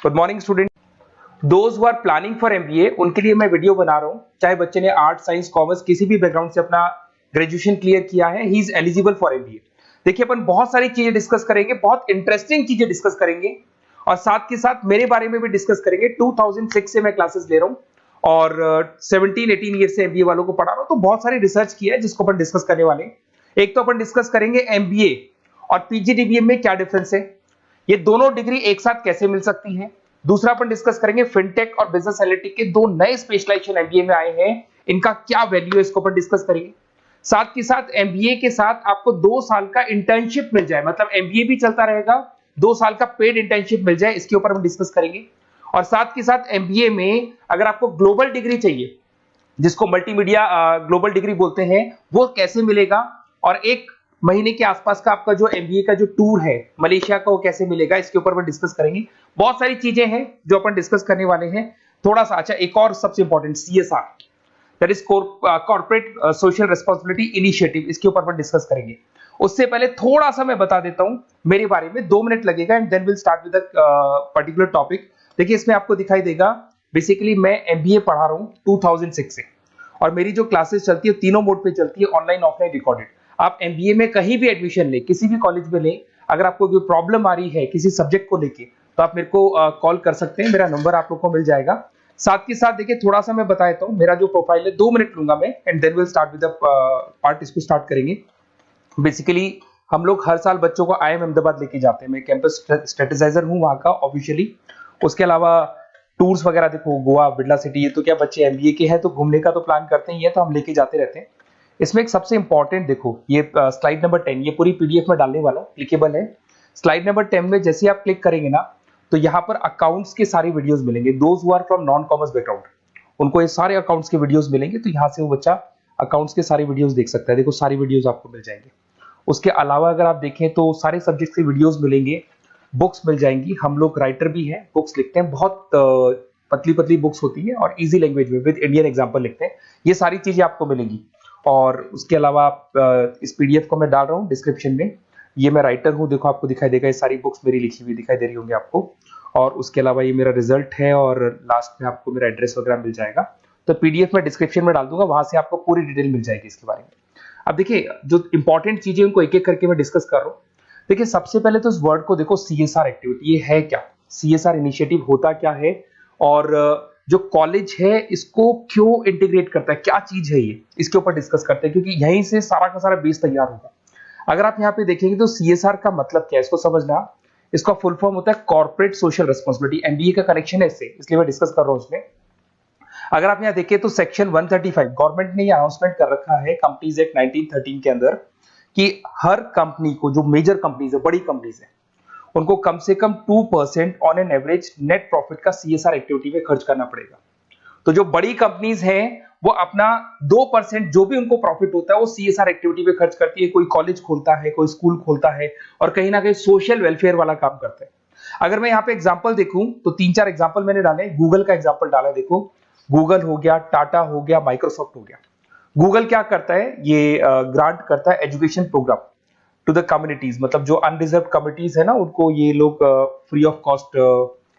Good morning student. Those who are planning for MBA उनके लिए मैं वीडियो बना रहा हूँ। चाहे बच्चे ने आर्ट, साइंस, कॉमर्स किसी भी बैकग्राउंड से अपना ग्रेजुएशन क्लियर किया है, he is eligible for MBA. देखिए अपन बहुत सारी चीजें डिस्कस करेंगे, बहुत इंटरेस्टिंग चीजें डिस्कस करेंगे और साथ के साथ मेरे बारे में भी डिस्कस करेंगे। 2006 से मैं क्लासेस ले रहा हूँ और 17-18 ईयर से एमबीए वालों को पढ़ा रहा हूँ, तो बहुत सारी रिसर्च की है जिसको अपन डिस्कस करने वाले हैं। एक तो अपन डिस्कस करेंगे एमबीए और पीजीडीबीएम में क्या डिफरेंस है, ये दोनों डिग्री एक साथ कैसे मिल सकती है। दूसरा अपन डिस्कस करेंगे फिनटेक और बिजनेस एनालिटिक के दो नए स्पेशलाइजेशन एमबीए में आए हैं, इनका क्या वैल्यू है इसको अपन डिस्कस करेंगे। साथ के साथ एमबीए के साथ आपको 2 साल का इंटर्नशिप मिल जाए, मतलब एमबीए भी चलता रहेगा, 2 साल का पेड इंटर्नशिप मिल जाए, इसके ऊपर हम डिस्कस करेंगे। और साथ के साथ एमबीए में अगर आपको ग्लोबल डिग्री चाहिए, जिसको मल्टीमीडिया ग्लोबल डिग्री बोलते हैं, वो कैसे मिलेगा, और 1 महीने के आसपास का आपका जो एमबीए का जो टूर है मलेशिया का, वो कैसे मिलेगा, इसके ऊपर अपन डिस्कस करेंगे। बहुत सारी चीजें हैं जो अपन डिस्कस करने वाले हैं। थोड़ा सा अच्छा, एक और सबसे important CSR, that is corporate social responsibility initiative, इसके ऊपर अपन डिस्कस करेंगे। उससे पहले थोड़ा सा मैं बता देता हूं मेरे बारे में, 2 मिनट लगेगा and then will start with particular topic. देखिए इसमें आपको दिखाई देगा, बेसिकली मैं एमबीए पढ़ा रहा हूं 2006 से और मेरी जो क्लासेस चलती है तीनों मोड पे चलती है, ऑनलाइन, ऑफलाइन, रिकॉर्डेड। आप एमबीए में कहीं भी एडमिशन लें, किसी भी कॉलेज में लें, अगर आपको कोई प्रॉब्लम आ रही है किसी सब्जेक्ट को लेके, तो आप मेरे को कॉल कर सकते हैं, मेरा नंबर आप लोग को मिल जाएगा। साथ के साथ देखिए थोड़ा सा मैं बता देता हूँ, मेरा जो प्रोफाइल है 2 मिनट लूंगा मैं and then will start with the part, इसको स्टार्ट करेंगे। बेसिकली हम लोग हर साल बच्चों को आईएम अहमदाबाद लेके जाते हैं, मैं कैंपस स्ट्रेटेजाइजर हूँ वहाँ का ऑफिशियली। उसके अलावा टूर्स वगैरह, देखो गोवा, बिरला सिटी, ये तो क्या बच्चे एमबीए के हैं तो घूमने का तो प्लान करते ही है, तो हम लेके जाते रहते हैं। इसमें एक सबसे इंपॉर्टेंट देखो, ये स्लाइड नंबर 10, ये पूरी पीडीएफ में डालने वाला हूँ, क्लिकेबल है। स्लाइड नंबर 10 में जैसे आप क्लिक करेंगे ना, तो यहाँ पर अकाउंट्स के सारी वीडियोस मिलेंगे। Those who are from non commerce background, उनको ये सारे अकाउंट्स के वीडियोस मिलेंगे, तो यहाँ से वो बच्चा अकाउंट्स के सारे वीडियोस देख सकता है। देखो सारी वीडियोस आपको मिल जाएंगे। उसके अलावा अगर आप देखें तो सारे सब्जेक्ट के वीडियोस मिलेंगे, बुक्स मिल जाएंगी। हम लोग राइटर भी हैं, बुक्स लिखते हैं, बहुत पतली पतली बुक्स होती है और इजी लैंग्वेज में विद इंडियन एग्जांपल लिखते हैं। ये सारी चीजें आपको मिलेंगी। और उसके अलावा इस पीडीएफ को मैं डाल रहा हूँ डिस्क्रिप्शन में, ये मैं राइटर हूँ, देखो आपको दिखाई देगा, ये सारी बुक्स मेरी लिखी हुई दिखाई दे रही होंगी आपको। और उसके अलावा ये मेरा रिजल्ट है और लास्ट में आपको मेरा एड्रेस वगैरह मिल जाएगा। तो पीडीएफ में डिस्क्रिप्शन में डाल दूंगा, वहां से आपको पूरी डिटेल मिल जाएगी इसके बारे में। अब देखिए जो इंपॉर्टेंट चीजें उनको एक एक करके मैं डिस्कस कर रहा हूँ। देखिए सबसे पहले तो इस वर्ड को देखो, सीएसआर एक्टिविटी, ये है क्या, सीएसआर इनिशिएटिव होता क्या है, और जो कॉलेज है इसको क्यों इंटीग्रेट करता है, क्या चीज है ये, इसके ऊपर डिस्कस करते हैं, क्योंकि यहीं से सारा का सारा बेस तैयार होगा। अगर आप यहाँ पे देखेंगे तो सीएसआर का मतलब क्या है, इसको समझना। इसका फुल फॉर्म होता है कॉर्पोरेट सोशल रिस्पांसिबिलिटी, एमबीए का कनेक्शन है इससे, इसलिए मैं डिस्कस कर रहा हूँ इसमें। अगर आप यहाँ देखिए तो सेक्शन 135 गवर्नमेंट ने ये अनाउंसमेंट कर रखा है कंपनीज एक्ट 1913 के अंदर, कि हर कंपनी को, जो मेजर कंपनीज है, बड़ी कंपनीज है, उनको कम से कम 2% on an average net profit का सीएसआर एक्टिविटी में खर्च करना पड़ेगा। तो जो बड़ी कंपनीज हैं वो अपना 2% जो भी उनको प्रॉफिट होता है वो सीएसआर एक्टिविटी पे खर्च करती है। कोई कॉलेज खोलता है, कोई स्कूल खोलता है और कहीं ना कहीं सोशल वेलफेयर वाला काम करता है। अगर मैं यहाँ पे एग्जांपल देखूं तो 3-4 एग्जांपल मैंने डाले। गूगल का एग्जांपल डाला, देखो गूगल हो गया, टाटा हो गया, माइक्रोसॉफ्ट हो गया। गूगल क्या करता है, ये ग्रांट करता है education program to the communities, मतलब जो अनरिजर्व कम्युनिटीज है ना, उनको ये लोग free of cost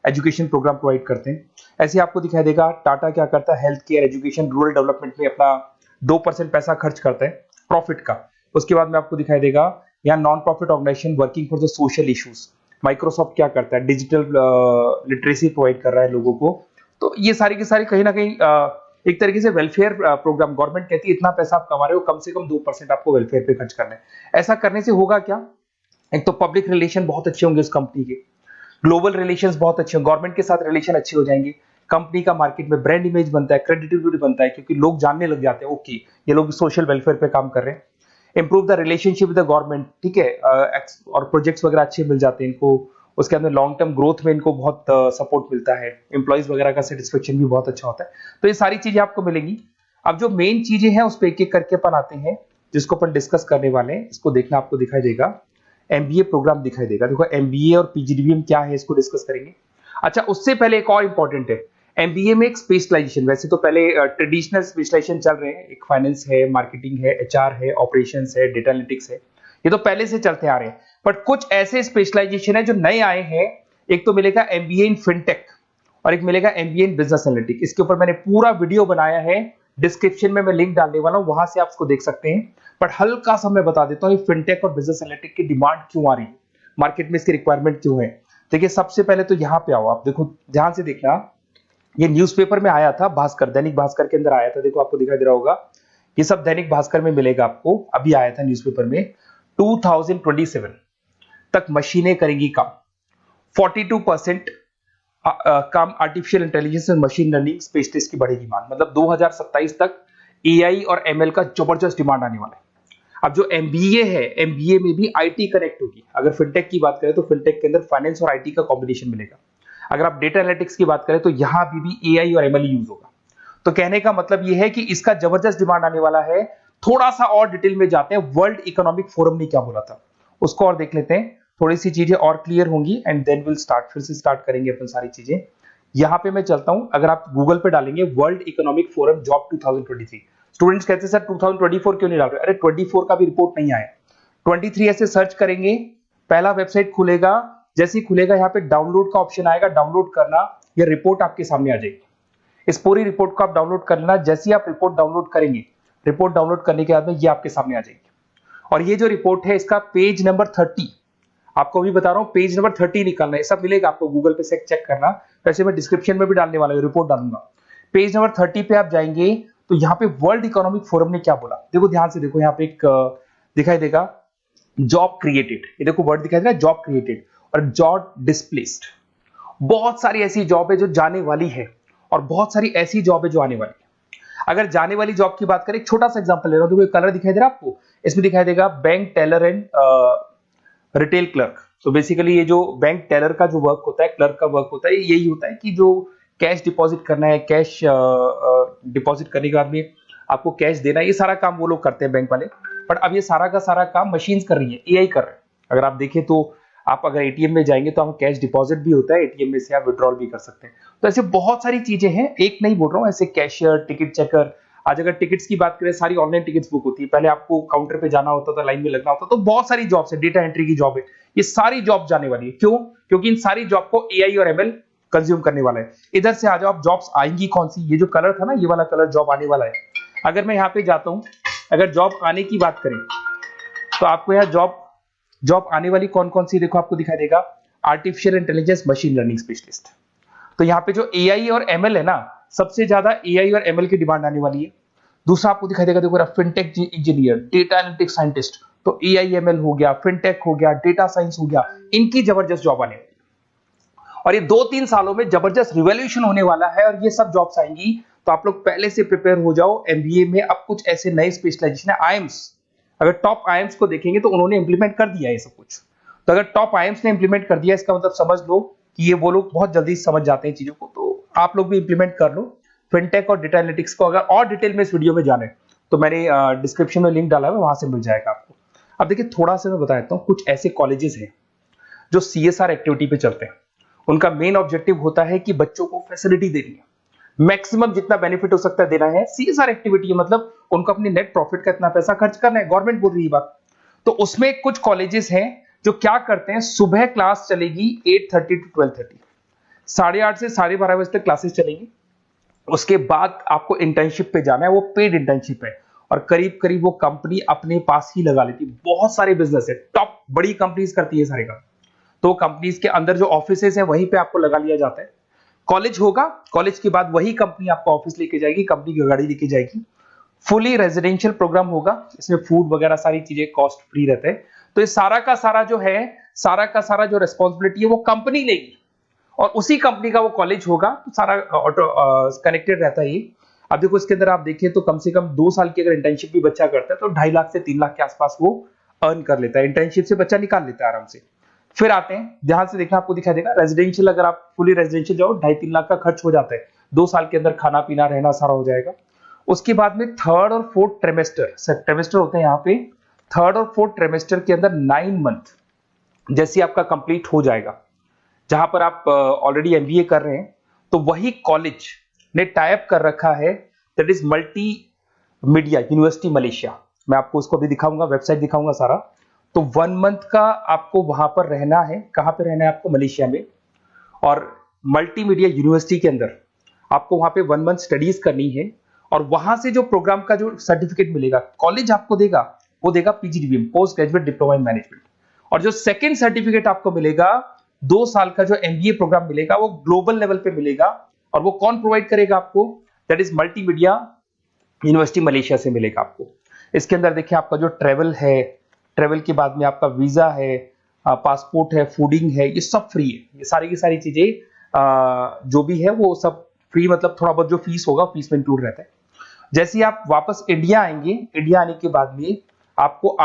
education program provide करते हैं। ऐसे आपको दिखाई देगा टाटा क्या करता है, health care, education, rural development में अपना 2% पैसा खर्च करता है प्रॉफिट का। उसके बाद में आपको दिखाई देगा यहाँ non profit organisation working for the social issues. Microsoft क्या करता है, डिजिटल लिटरेसी प्रोवाइड कर रहा है लोगों को। तो ये सारी की सारी कहीं ना कहीं एक तरीके से वेलफेयर प्रोग्राम, गवर्नमेंट कहती है इतना पैसा आप कमा रहे हो, कम से कम 2% आपको वेलफेयर पे खर्च करना है। ऐसा करने से होगा क्या, एक तो पब्लिक रिलेशन बहुत अच्छे होंगे उस कंपनी के, ग्लोबल रिलेशंस बहुत अच्छे होंगे, गवर्नमेंट के साथ रिलेशन अच्छे हो जाएंगे, कंपनी का मार्केट में ब्रांड इमेज बनता है, क्रेडिबिलिटी बनता है, क्योंकि लोग जानने लग जाते हैं ओके ये लोग सोशल वेलफेयर पे काम कर रहे हैं। Improve the relationship with the government, ठीक है, और प्रोजेक्ट्स वगैरह अच्छे मिल जाते हैं इनको। उसके अंदर लॉन्ग टर्म ग्रोथ में इनको बहुत सपोर्ट मिलता है, एम्प्लॉइज वगैरह का सेटिस्फेक्शन भी बहुत अच्छा होता है। तो ये सारी चीजें आपको मिलेंगी। अब जो मेन चीजें हैं उस पर एक एक करके अपन आते हैं, जिसको अपन डिस्कस करने वाले हैं। इसको देखना, आपको दिखाई देगा एमबीए प्रोग्राम दिखाई देगा। देखो एमबीए और पीजीडीबीएम क्या है, इसको डिस्कस करेंगे। अच्छा, उससे पहले एक और इंपॉर्टेंट है, एमबीए में एक स्पेशलाइजेशन, वैसे तो पहले ट्रेडिशनल स्पेशलाइजेशन चल रहे हैं, एक फाइनेंस है, मार्केटिंग है, एचआर है, ऑपरेशंस है, डेटा एनालिटिक्स है, ये तो पहले से चलते आ रहे हैं। बट कुछ ऐसे स्पेशलाइजेशन है जो नए आए हैं, एक तो मिलेगा एमबीए इन फिनटेक और एक मिलेगा एमबीए इन बिजनेस एनालिटिक्स। इसके ऊपर मैंने पूरा वीडियो बनाया है, डिस्क्रिप्शन में मैं लिंक डालने वाला हूं, वहां से आप उसको देख सकते हैं। बट हल्का सा मैं बता देता हूं फिनटेक और बिजनेस एनालिटिक्स की डिमांड क्यों आ रही है, मार्केट में इसकी रिक्वायरमेंट क्यों है। देखिए सबसे पहले तो यहाँ पे आओ, आप देखो ध्यान से देखना, ये न्यूज़पेपर में आया था, भास्कर, दैनिक भास्कर के अंदर आया था, देखो आपको दिखाई दे रहा होगा, ये सब दैनिक भास्कर में मिलेगा आपको, अभी आया था न्यूज़पेपर में। 2027 तक मशीनें करेंगी काम, 42% काम आर्टिफिशियल इंटेलिजेंस और मशीन लर्निंग स्पेशलिस्ट की बढ़ेगी मांग, मतलब 2027 तक एआई और एमएल का जबरदस्त डिमांड आने वाला है। अब जो एमबीए है, एमबीए में भी आईटी कनेक्ट होगी। अगर फिनटेक की बात करें तो फिनटेक के अंदर फाइनेंस और आईटी का कॉम्बिनेशन मिलेगा। अगर आप डेटा एनालिटिक्स की बात करें तो यहां भी एआई और एमएल यूज होगा। तो कहने का मतलब यह है कि इसका जबरदस्त डिमांड आने वाला है। थोड़ा सा और डिटेल में जाते हैं, वर्ल्ड इकोनॉमिक फोरम ने क्या बोला था उसको और देख लेते हैं, थोड़ी सी चीजें और क्लियर होंगी एंड देन विल स्टार्ट, फिर से स्टार्ट करेंगे अपन सारी चीजें। यहां पे मैं चलता हूं, अगर आप गूगल पे डालेंगे world economic forum job 2023, students कहते हैं सर 2024 क्यों नहीं डाल रहे, अरे 24 का भी रिपोर्ट नहीं आया, 23 ऐसे सर्च करेंगे, पहला वेबसाइट खुलेगा, जैसे ही खुलेगा यहाँ पे डाउनलोड का ऑप्शन आएगा, डाउनलोड करना, ये रिपोर्ट आपके सामने आ जाएगी। इस पूरी रिपोर्ट को आप डाउनलोड कर लेना, जैसे ही आप रिपोर्ट डाउनलोड करेंगे, रिपोर्ट डाउनलोड करने के बाद में ये आपके सामने आ जाएगी। और ये जो रिपोर्ट है इसका पेज नंबर 30, आपको भी बता रहा हूं पेज नंबर 30 निकालना है, सब मिलेगा आपको गूगल पे से चेक करना, वैसे मैं डिस्क्रिप्शन में भी डालने वाला हूं, रिपोर्ट डालूंगा। पेज नंबर 30 पे आप जाएंगे तो यहाँ पे वर्ल्ड इकोनॉमिक फोरम ने क्या बोला, देखो ध्यान से देखो, यहाँ पे एक दिखाई देगा जॉब क्रिएटेड, ये देखो वर्ड दिखाई दे रहा है जॉब क्रिएटेड और जॉब डिस्प्लेस्ड। बहुत सारी ऐसी जॉब है जो जाने वाली है और बहुत सारी ऐसी जॉब है जो आने वाली है। अगर जाने वाली जॉब की बात करें, एक छोटा सा एग्जांपल ले रहा हूं, देखो कलर दिखाई दे रहा है आपको, इसमें दिखाई देगा bank teller and retail clerk. तो बेसिकली ये जो बैंक टेलर का जो वर्क होता है, क्लर्क का वर्क होता है, यही होता है कि जो कैश डिपॉजिट करना है, कैश डिपॉजिट करने के बाद में आपको कैश देना है, ये सारा काम वो लोग करते हैं बैंक वाले। बट अब ये सारा का सारा काम मशीन्स कर रही है, एआई कर रहे हैं। अगर आप देखें तो आप अगर एटीएम में जाएंगे तो आपको कैश डिपॉजिट भी होता है, एटीएम में से आप विड्रॉल भी कर सकते हैं। तो ऐसे बहुत सारी चीजें हैं, एक नहीं बोल रहा हूँ, ऐसे कैशियर, टिकट चेकर, आज अगर टिकट्स की बात करें सारी ऑनलाइन टिकट्स बुक होती है, पहले आपको काउंटर पे जाना होता था, लाइन में लगना होता, तो बहुत सारी जॉब्स है, डेटा एंट्री की जॉब है, ये सारी जॉब जाने वाली है। क्यों? क्योंकि इन सारी जॉब को एआई और एमएल कंज्यूम करने वाला है। इधर से आ जाओ, आप जॉब्स आएंगी कौन सी, ये जो कलर था ना, ये वाला कलर जॉब आने वाला है। अगर मैं यहाँ पे जाता हूं, अगर जॉब आने की बात करें तो आपको यहाँ जॉब आने वाली कौन कौन सी, देखो आपको दिखाई देगा artificial intelligence machine learning specialist. तो यहाँ पे जो एआई और एमएल है ना, सबसे ज्यादा एआई और एमएल की डिमांड आने वाली है। दूसरा आपको दिखाई देगा, देखो fintech engineer, data analytics scientist, तो एआई एमएल हो गया, फिनटेक हो गया, डेटा साइंस हो गया, इनकी जबरदस्त जॉब आने वाली है। और ये 2-3 सालों में जबरदस्त रिवॉल्यूशन होने वाला है और ये सब जॉब्स आएंगी। तो आप लोग पहले से प्रिपेयर हो जाओ। एमबीए में अब कुछ ऐसे नए स्पेशलाइजेशन है, आईएम्स, अगर टॉप आईएम्स को देखेंगे तो उन्होंने इंप्लीमेंट कर दिया है ये सब कुछ। तो अगर टॉप आईएम्स ने इंप्लीमेंट कर दिया, इसका मतलब समझ लो कि ये वो लोग बहुत जल्दी समझ जाते हैं चीजों को, तो आप लोग भी इंप्लीमेंट कर लो फिनटेक और डेटा एनालिटिक्स को। अगर और डिटेल में इस वीडियो में जाने तो मैंने डिस्क्रिप्शन में लिंक डाला है, वहां से मिल जाएगा आपको। अब देखिए थोड़ा सा मैं बता देता हूँ, कुछ ऐसे कॉलेजेस हैं जो सीएसआर एक्टिविटी पे चलते हैं। उनका मेन ऑब्जेक्टिव होता है कि बच्चों को फैसिलिटी देनी है, मैक्सिमम जितना बेनिफिट हो सकता है देना है। सीएसआर एक्टिविटी मतलब उनको अपनी नेट प्रॉफिट का इतना पैसा खर्च करना है, गवर्नमेंट बोल रही है बात। तो उसमें कुछ कॉलेजेस हैं जो क्या करते हैं, सुबह क्लास चलेगी 8:30 to 12:30, 8:30 से 12:30 बजे तक क्लासेस चलेंगी। उसके बाद आपको इंटर्नशिप पे जाना है, वो पेड इंटर्नशिप है और करीब करीब वो कंपनी अपने पास ही लगा लेती है। बहुत सारे बिजनेस है, टॉप बड़ी कंपनीज करती है सारे काम। तो कंपनीज के अंदर जो ऑफिसेज है वहीं पे आपको लगा लिया जाता है। कॉलेज होगा, कॉलेज के बाद वही कंपनी आपको ऑफिस लेके जाएगी, कंपनी की गाड़ी लेके जाएगी। फुली रेजिडेंशियल प्रोग्राम होगा, इसमें फूड वगैरह सारी चीजें कॉस्ट फ्री रहते हैं। तो ये सारा का सारा जो है, सारा का सारा जो रेस्पॉन्सिबिलिटी है वो कंपनी लेगी और उसी कंपनी का वो कॉलेज होगा। तो सारा ऑटो कनेक्टेड रहता है ये। अब देखो इसके अंदर आप देखें तो कम से कम 2 साल की अगर इंटर्नशिप भी बच्चा करता है तो 2.5 लाख से 3 लाख के आसपास वो अर्न कर लेता है, इंटर्नशिप से बच्चा निकाल लेता है आराम से। फिर आते हैं, ध्यान से देखना, आपको दिखाई देगा रेजिडेंशियल, अगर आप फुली रेजिडेंशियल जाओ 2.5-3 लाख का खर्च हो जाता है, 2 साल के अंदर खाना पीना रहना सारा हो जाएगा। उसके बाद में थर्ड और फोर्थ ट्रेमेस्टर होते हैं यहाँ पे। थर्ड और फोर्थ ट्रेमेस्टर के अंदर 9 मंथ जैसे आपका कंप्लीट हो जाएगा, जहां पर आप ऑलरेडी एमबीए कर रहे हैं, तो वही कॉलेज ने टाइप कर रखा है, that is multi media university Malaysia. मैं आपको उसको भी दिखाऊंगा, वेबसाइट दिखाऊंगा सारा। तो 1 मंथ का आपको वहां पर रहना है। कहां पे रहना है आपको? मलेशिया में। और मल्टीमीडिया यूनिवर्सिटी के अंदर आपको वहां पे 1 मंथ स्टडीज करनी है और वहां से जो प्रोग्राम का जो सर्टिफिकेट मिलेगा कॉलेज आपको देगा, वो देगा PGDBM, post graduate diploma in management. और जो सेकंड सर्टिफिकेट आपको मिलेगा 2 साल का जो एमबीए प्रोग्राम मिलेगा वो ग्लोबल लेवल पे मिलेगा। और वो कौन प्रोवाइड करेगा आपको? That is multimedia university Malaysia से मिलेगा आपको। इसके अंदर देखिए आपका जो ट्रेवल है, ट्रेवल के बाद में आपका वीजा है, पासपोर्ट है, फूडिंग है, ये सब फ्री है। ये सारी की सारी चीजें जो भी है वो सब फ्री, मतलब थोड़ा बहुत जो फीस होगा फीस में इंक्लूड रहता है। जैसे ही आप वापस इंडिया आएंगे, इंडिया आने के बाद में आपको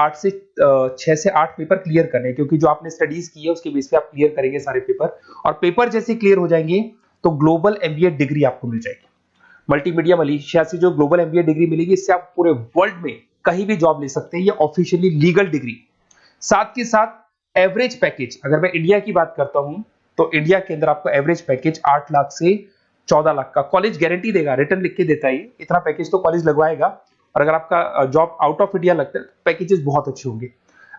6 से 8 पेपर क्लियर करने हैं, क्योंकि जो आपने स्टडीज की है उसके बेस पे आप क्लियर करेंगे सारे पेपर। और पेपर जैसे क्लियर हो जाएंगे तो ग्लोबल एमबीए डिग्री आपको मिल जाएगी। मल्टीमीडिया मलेशिया से जो ग्लोबल एमबीए डिग्री मिलेगी, इससे आप पूरे वर्ल्ड में कहीं भी जॉब ले सकते हैं। ये ऑफिशियली लीगल डिग्री। साथ के साथ एवरेज पैकेज, अगर मैं इंडिया की बात करता हूं तो इंडिया के अंदर आपको एवरेज पैकेज 8 लाख से 14 लाख का कॉलेज गारंटी देगा, रिटर्न लिख के देता है। इतना पैकेज तो कॉलेज लगवाएगा। और अगर आपका जॉब आउट ऑफ इंडिया लगता है तो पैकेजेस बहुत अच्छे होंगे।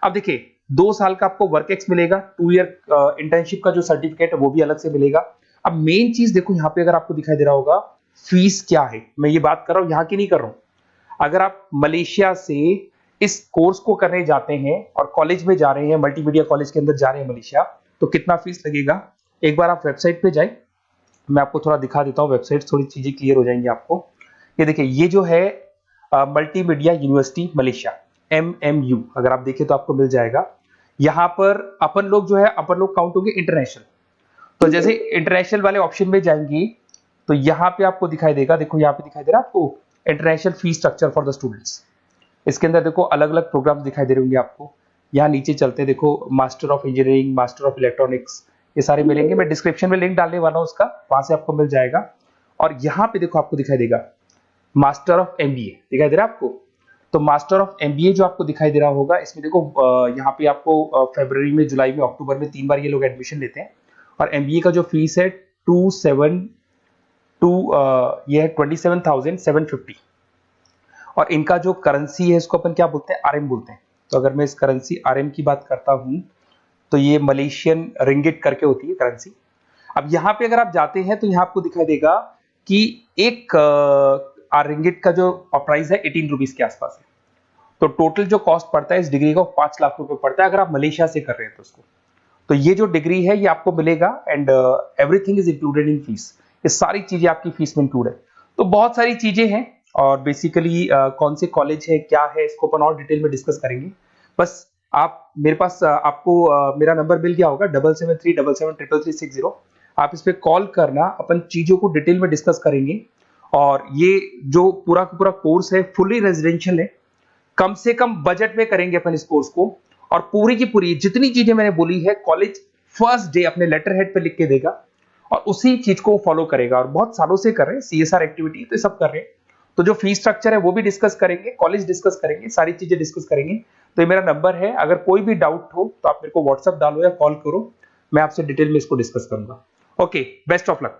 अब देखिए 2 साल का आपको वर्क एक्स मिलेगा, 2 ईयर इंटर्नशिप का जो सर्टिफिकेट है वो भी अलग से मिलेगा। अब मेन चीज देखो यहाँ पे, अगर आपको दिखाई दे रहा होगा फीस क्या है, मैं ये बात कर रहा हूँ यहाँ की नहीं कर रहा हूँ। अगर आप मलेशिया से इस कोर्स को करने जाते हैं और कॉलेज में जा रहे हैं, मल्टीमीडिया कॉलेज के अंदर जा रहे हैं मलेशिया, तो कितना फीस लगेगा? एक बार आप वेबसाइट पे जाए, मैं आपको थोड़ा दिखा देता हूँ, वेबसाइट थोड़ी चीजें क्लियर हो जाएंगी आपको। ये देखिए, ये जो है मल्टीमीडिया यूनिवर्सिटी मलेशिया, MMU, अगर आप देखें तो आपको मिल जाएगा। यहाँ पर अपन लोग जो है, अपन लोग काउंट होंगे इंटरनेशनल। तो जैसे इंटरनेशनल वाले ऑप्शन में जाएंगे तो यहाँ पे आपको दिखाई देगा, देखो यहाँ पे दिखाई दे रहा है आपको international fee structure for the students. इसके अंदर देखो अलग अलग प्रोग्राम दिखाई दे रहे होंगे आपको। यहाँ नीचे चलते हैं, देखो master of engineering, master of electronics, ये सारे मिलेंगे। मैं डिस्क्रिप्शन में लिंक डालने वाला हूँ उसका, वहां से आपको मिल जाएगा। और यहाँ पे देखो आपको दिखाई देगा मास्टर ऑफ एमबीए, दिखाई दे रहा है आपको। तो मास्टर ऑफ एमबीए जो आपको दिखाई दे रहा होगा, इसमें देखो यहाँ पे आपको फरवरी में, जुलाई में, अक्टूबर में 3 बार ये लोग एडमिशन लेते हैं। और एमबीए का जो फीस है 27,750। और इनका जो करेंसी है इसको अपन क्या बोलते हैं? आरएम बोलते हैं। तो अगर मैं इस करेंसी आरएम की बात करता हूं तो ये मलेशियन रिंगिट करके होती है करेंसी। अब यहाँ पे अगर आप जाते हैं तो यहाँ आपको दिखाई देगा कि एक रिंगिट का जो प्राइस है 18 रुपीज के आसपास है। तो टोटल जो कॉस्ट पड़ता है इस डिग्री का 5 लाख रुपए पड़ता है, अगर आप मलेशिया से कर रहे हैं तो उसको। तो ये जो डिग्री है ये आपको मिलेगा and everything is included in fees. ये सारी चीजें आपकी फीस में इंक्लूड है। तो बहुत सारी चीजें हैं और बेसिकली कौन से कॉलेज है, क्या है, इसको अपन और डिटेल में डिस्कस करेंगे। बस आप मेरे पास आपको मेरा नंबर मिल गया होगा 7737773360। आप इस पे कॉल करना, अपन चीजों को डिटेल में डिस्कस करेंगे। और ये जो पूरा का पूरा कोर्स है फुली रेजिडेंशियल है, कम से कम बजट में करेंगे अपन इस कोर्स को। और पूरी की पूरी जितनी चीजें मैंने बोली है कॉलेज फर्स्ट डे अपने लेटर हेड पे लिख के देगा और उसी चीज को फॉलो करेगा। और बहुत सालों से कर रहे हैं, CSR एक्टिविटी तो सब कर रहे हैं। तो जो फीस स्ट्रक्चर है वो भी डिस्कस करेंगे, कॉलेज डिस्कस करेंगे, सारी चीजें डिस्कस करेंगे। तो ये मेरा नंबर है, अगर कोई भी डाउट हो तो आप मेरे को व्हाट्सएप डालो या कॉल करो, मैं आपसे डिटेल में इसको डिस्कस करूंगा। Okay, best of luck.